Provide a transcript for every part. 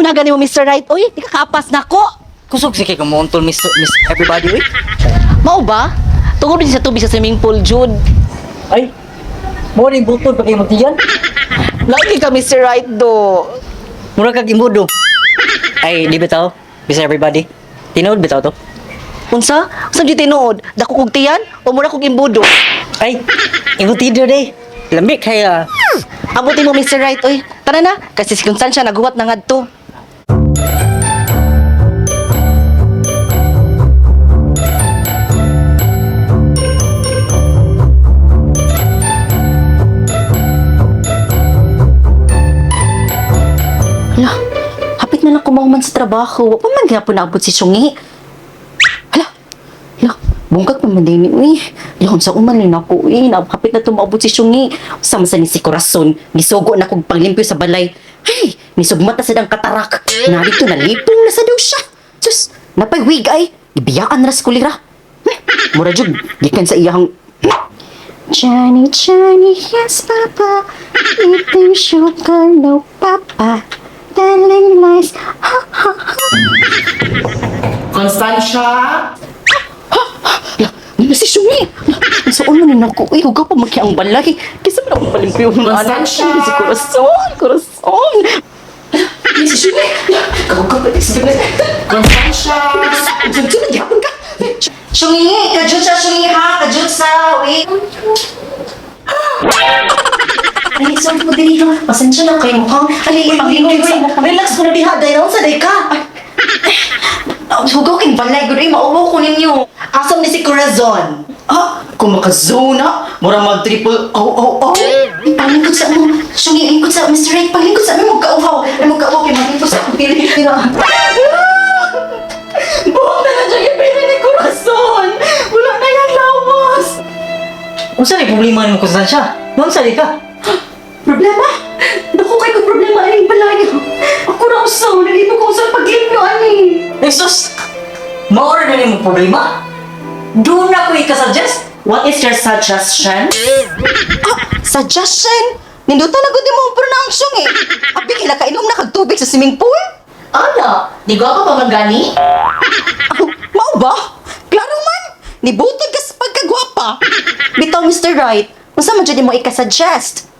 mo na gani mo, Mr. Right? Uy, di ka kapas na ko. Kusog si kay kamontol, Miss Everybody, uy. Mao ba? Tungod din sa tubig sa swimming pool, Jude. Ay, mo rin butod pa kayo magtiyan. Lagi ka, Mr. Right, do. Mura kag imudo. Ay, di bitaw, Miss Everybody. Tinood bitaw to. Unsa? Unsa di tinuod? Dako kog tiyan o mura kog imbudo? Ay, imutido day. Lambik kaya. Abutin mo, Mr. Right, uy. Tara na, kasi si Constancia naguwat na ngadto. Hala, hapit na lang kumahuman sa trabaho. Wa pa man gyapon naabot si Syungi. Hala, bungkag pa man din uy. Hala, unsa uman ni nako uy. Hapit na tumaabot si Syungi. Sama sa ni si Corazon. Gisugo na kog panglimpyo sa balay. Ay, nisugmat na sa dang katarak. Narito na lipong na sa daw siya. Sus, napay wig ay. Ibiyaan na sa kulira. Mura jud, gikan sa iyang Johnny, Johnny, yes, Papa. Eating sugar, no, Papa. Telling lies, ha, ha, ha. Constancia? Ano si Shumi? Sa ulo ni naku, uy, huwag pa magkiang balay. Kasi mo na akong palimpyo ng anak. Constancia! Si Corazon. Si Shumi! Huwag ka pa si Shumi. Constancia? Sunod, yapon ka. Shumi, kajut sa Shumi ha, kajut sa, wait. Ay, sorry po din ha. Pasensya na kayo mukhang. Ay, mag-ingoy sa mukhang. Relax ko na diha, dahil ako sa day ka. Hugaw king balay, good mauwaw ko ninyo. Asam ni si Corazon. Kung makazona, mura mag-triple, Palingkod sa mo. Syungi, lingkod sa Mr. Right. Palingkod sa mo, magkauhaw. Ay, magkauhaw, kaya maglingkod sa akong pili-pili. Buong na na dyan yung pili ni Corazon. Wala na yung lawas. Unsa ni problema nimo Constancia? Unsa di ka? Problema? Naku kayo kong problema ay balay. Ako na usaw, nalito ko sa paglimpyo ani. Jesus! Maura na nimo problema? Doon na ko ikasuggest. What is your suggestion? Suggestion? Nindutan na gud mo ang pronunciation eh. Abi kila kainom na kag tubig sa swimming pool? Ano? Di ko ako pamagani? Mao ba? Klaro man. Nibutod ka sa pagkagwapa. Bitaw, Mr. Right. Unsa man jud mo ikasuggest?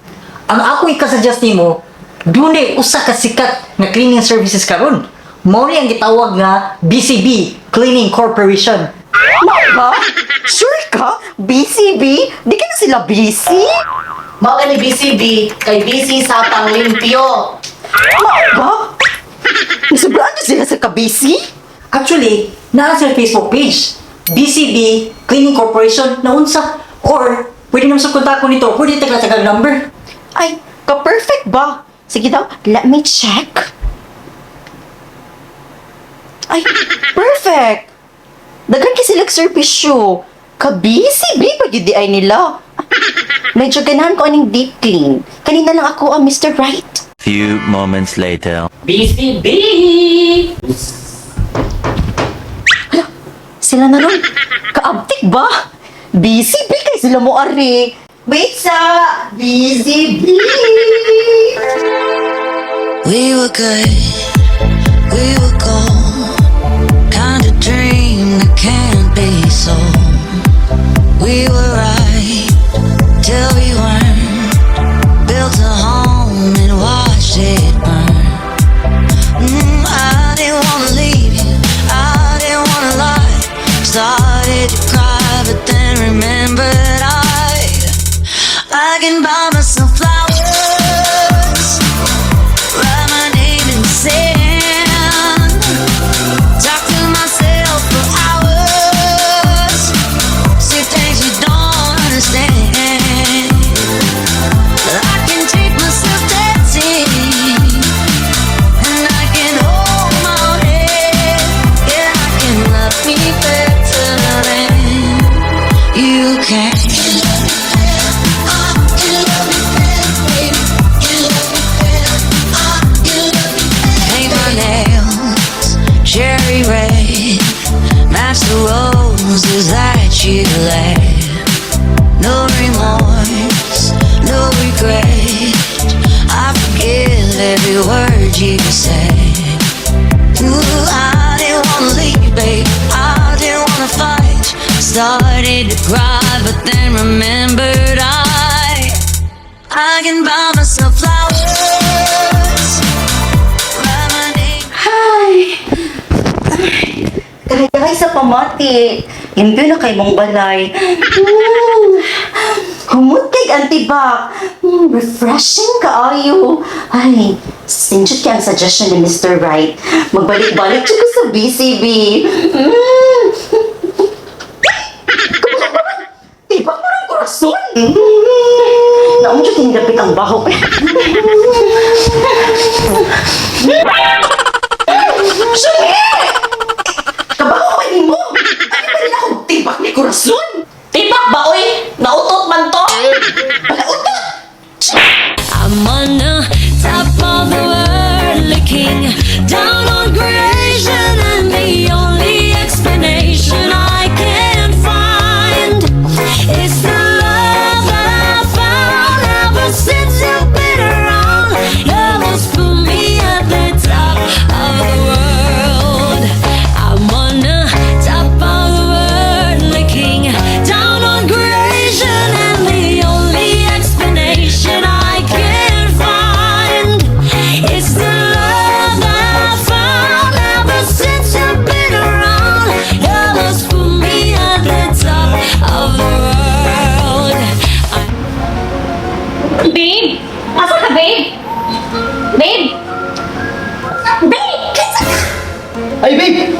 Ang ako ikasuggest nimo, dunay usa ka sikat nga cleaning services karon. Mao ni ang gitawag nga BCB, Cleaning Corporation. Mao ba? Sure ka? BCB? Di ka na sila busy? Mao ka ni BCB, kay busy sa panglimpyo. Mao ba? Nasubraan na sila sa kabisi? Actually, naa sa Facebook page, BCB, Cleaning Corporation na unsa. Or, pwede naman sa kontak ko nito, pwede tagal number. Ay, ka-perfect ba? Sige daw, let me check. Ay, perfect! Dagan kasi sila servisyo. Ka-busy, pag yun di ay nila. Medyo ganahan ko aning deep clean. Kanina lang ako ang Mr. Right. Few moments later. BCB! Sila na ron. Kaabtik ba? BCB kay sila mo ari. Wait sa BCB. We were good, we were gold. Kind of dream that can't be sold. We were right till we weren't. Built a home and watched it burn. I didn't wanna leave you, I didn't wanna lie. Started to cry, but then remembered I can buy myself flowers, write my name in the sand, talk to myself for hours, see things you don't understand. I can take myself dancing, and I can hold my own head. Yeah, I can love me better than you can. Cherry red, match the roses that you left. No remorse, no regret. I forgive every word you said. I can buy myself flowers. Write my name. Ay! Kaya sa pamati. Limpyo na kay mong balay. Humot kay antibak. Refreshing kaayo. Ay, sinjot kaya ang suggestion ni Mr. Right. Magbalik-balik siya ko sa BCB. Tibak mo rin kurason. Naon siya tinidapit ang baho. Sungi! Kabaho ka ni mo! Ano ba rin akong tibak ni Corazon? Tibak ba, uy? Nautot man to? Palautot! I'm on the top of the world, looking down on creation, and the only explanation I can find is the love that I found ever since you've been around. Love has put me at the top of the world. I'm on the top of the world, looking down on creation, and the only explanation I can find is the love that I found ever since you've been around. Love has put me at the top of the world. Babe! Asa ka, babe? Babe! Babe! Ay, babe!